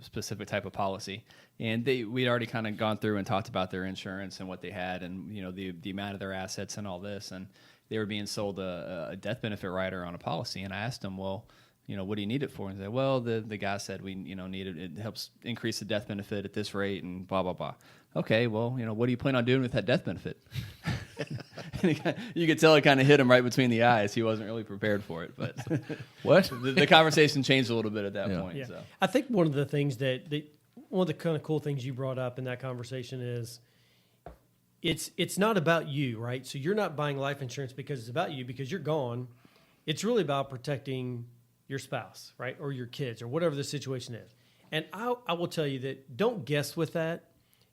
specific type of policy, and we'd already kind of gone through and talked about their insurance and what they had, and the amount of their assets and all this, and they were being sold a death benefit rider on a policy, and I asked them, well, what do you need it for? And they said, well, the guy said we, need it. It helps increase the death benefit at this rate and blah, blah, blah. Okay, well, what do you plan on doing with that death benefit? You could tell it kind of hit him right between the eyes. He wasn't really prepared for it. But what? The conversation changed a little bit at that point. Yeah. So. I think one of the things one of the kind of cool things you brought up in that conversation is it's not about you, right? So you're not buying life insurance because it's about you, because you're gone. It's really about protecting your spouse, right, or your kids, or whatever the situation is. And I will tell you that don't guess with that.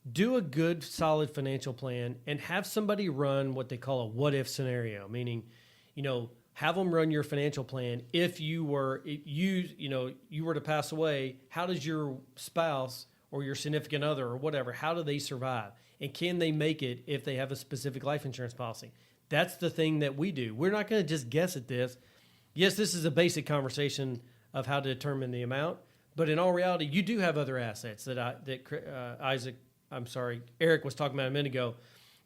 Do a good, solid financial plan and have somebody run what they call a what-if scenario, meaning, have them run your financial plan. If you were to pass away, how does your spouse or your significant other or whatever, how do they survive? And can they make it if they have a specific life insurance policy? That's the thing that we do. We're not going to just guess at this. Yes, this is a basic conversation of how to determine the amount, but in all reality, you do have other assets that Eric was talking about a minute ago,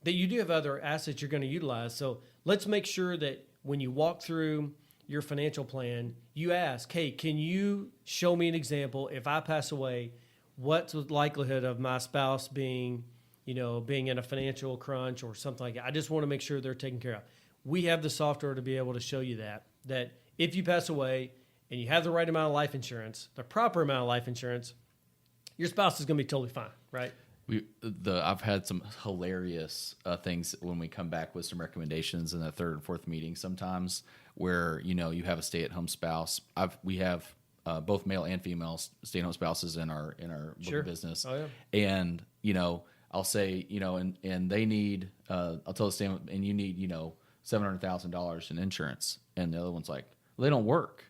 that you do have other assets you're going to utilize. So let's make sure that when you walk through your financial plan, you ask, hey, can you show me an example? If I pass away, what's the likelihood of my spouse being in a financial crunch or something like that? I just want to make sure they're taken care of. We have the software to be able to show you that if you pass away and you have the right amount of life insurance, the proper amount of life insurance, your spouse is going to be totally fine, right? I've had some hilarious things when we come back with some recommendations in the third and fourth meeting sometimes, where you have a stay-at-home spouse. We have both male and female stay-at-home spouses in our book of business. Oh, yeah. And I'll say and they need I'll tell the stay, and you need $700,000 in insurance, and the other one's like, well, they don't work.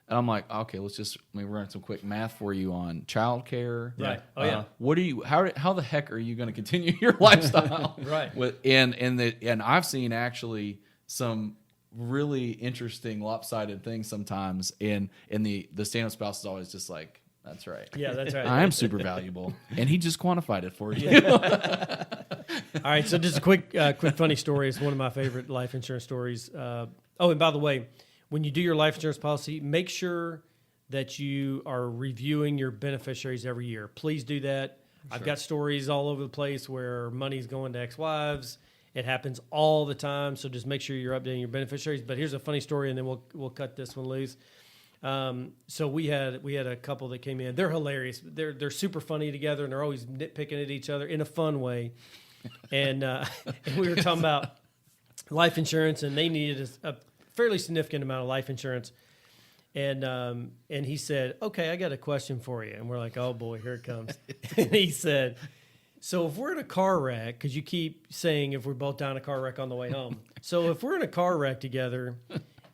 And I'm like, okay, let me run some quick math for you on childcare. Right. Oh yeah. What are you? How the heck are you going to continue your lifestyle? Right. And I've seen actually some really interesting lopsided things sometimes. And the stand-up spouse is always just like, that's right. Yeah, that's right. I am super valuable, and he just quantified it for you. Yeah. All right. So just a quick funny story. It's one of my favorite life insurance stories. And by the way, when you do your life insurance policy, make sure that you are reviewing your beneficiaries every year. Please do that. I've got stories all over the place where money's going to ex-wives. It happens all the time, so just make sure you're updating your beneficiaries. But here's a funny story, and then we'll cut this one loose. So we had a couple that came in. They're hilarious. They're super funny together, and they're always nitpicking at each other in a fun way. And we were talking about life insurance, and they needed a fairly significant amount of life insurance. And he said, "Okay, I got a question for you." And we're like, "Oh boy, here it comes." And he said, "So if we're in a car wreck, because you keep saying if we're both down a car wreck on the way home. So if we're in a car wreck together,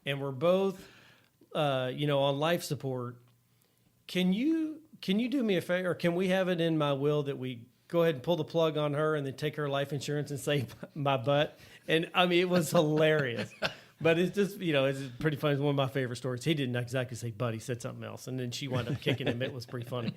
and we're both, on life support, can you do me a favor? Or can we have it in my will that we go ahead and pull the plug on her and then take her life insurance and save my butt?" And I mean, it was hilarious. But it's just, it's pretty funny. It's one of my favorite stories. He didn't exactly say butt. He said something else. And then she wound up kicking him. It was pretty funny.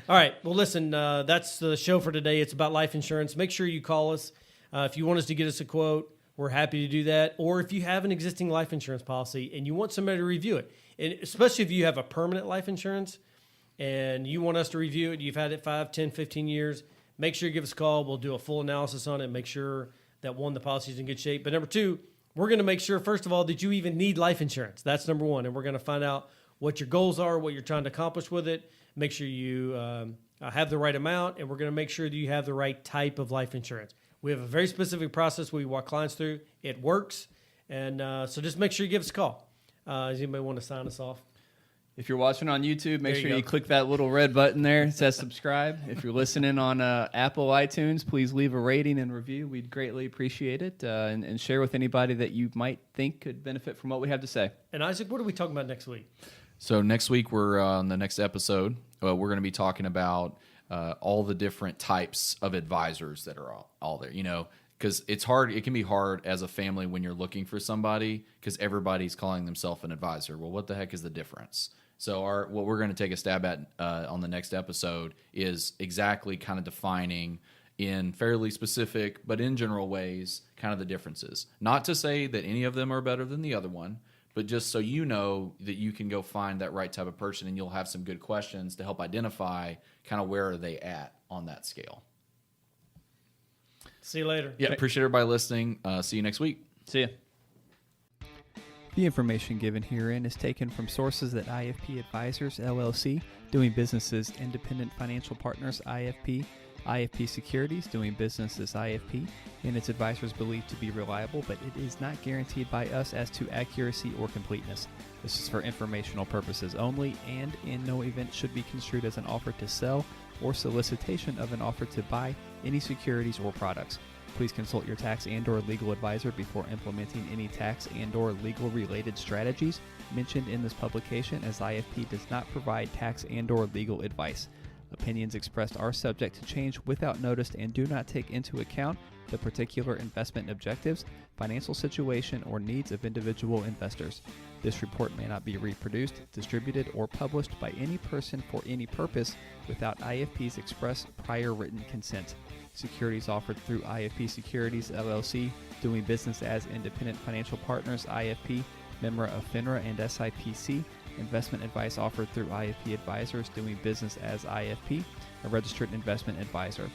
All right. Well, listen, that's the show for today. It's about life insurance. Make sure you call us. If you want us to get us a quote, we're happy to do that. Or if you have an existing life insurance policy and you want somebody to review it, and especially if you have a permanent life insurance and you want us to review it, you've had it 5, 10, 15 years, make sure you give us a call. We'll do a full analysis on it, make sure that, one, the policy is in good shape. But number two, we're going to make sure, first of all, that you even need life insurance. That's number one. And we're going to find out what your goals are, what you're trying to accomplish with it. Make sure you have the right amount, and we're going to make sure that you have the right type of life insurance. We have a very specific process we walk clients through. It works. And so just make sure you give us a call. Does anybody want to sign us off? If you're watching on YouTube, make sure you click that little red button there. It says subscribe. If you're listening on Apple iTunes, please leave a rating and review. We'd greatly appreciate it. And share with anybody that you might think could benefit from what we have to say. And Isaac, what are we talking about next week? So next week, we're on the next episode. We're going to be talking about all the different types of advisors that are all there. Because it's hard. It can be hard as a family when you're looking for somebody because everybody's calling themselves an advisor. Well, what the heck is the difference? So what we're going to take a stab at on the next episode is exactly kind of defining in fairly specific but in general ways kind of the differences. Not to say that any of them are better than the other one, but just so you know that you can go find that right type of person and you'll have some good questions to help identify kind of where are they at on that scale. See you later. Yeah, appreciate everybody listening. See you next week. See ya. The information given herein is taken from sources that IFP Advisors, LLC, doing business as Independent Financial Partners, IFP, IFP Securities, doing business as IFP, and its advisors believed to be reliable, but it is not guaranteed by us as to accuracy or completeness. This is for informational purposes only, and in no event should be construed as an offer to sell or solicitation of an offer to buy any securities or products. Please consult your tax and/or legal advisor before implementing any tax and/or legal related strategies mentioned in this publication, as IFP does not provide tax and/or legal advice. Opinions expressed are subject to change without notice and do not take into account the particular investment objectives, financial situation, or needs of individual investors. This report may not be reproduced, distributed, or published by any person for any purpose without IFP's express prior written consent. Securities offered through IFP Securities, LLC, doing business as Independent Financial Partners, IFP, member of FINRA and SIPC. Investment advice offered through IFP Advisors, doing business as IFP, a registered investment advisor.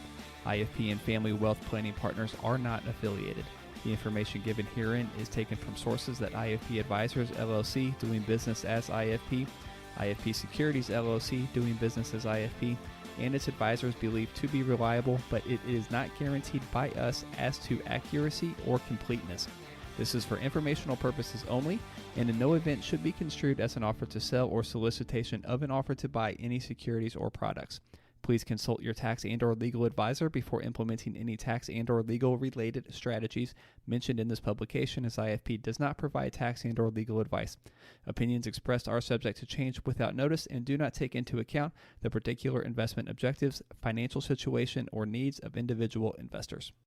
IFP and Family Wealth Planning Partners are not affiliated. The information given herein is taken from sources that IFP Advisors, LLC, doing business as IFP, IFP Securities, LLC, doing business as IFP, and its advisors believed to be reliable, but it is not guaranteed by us as to accuracy or completeness. This is for informational purposes only, and in no event should be construed as an offer to sell or solicitation of an offer to buy any securities or products. Please consult your tax and/or legal advisor before implementing any tax and/or legal related strategies mentioned in this publication, as IFP does not provide tax and/or legal advice. Opinions expressed are subject to change without notice and do not take into account the particular investment objectives, financial situation, or needs of individual investors.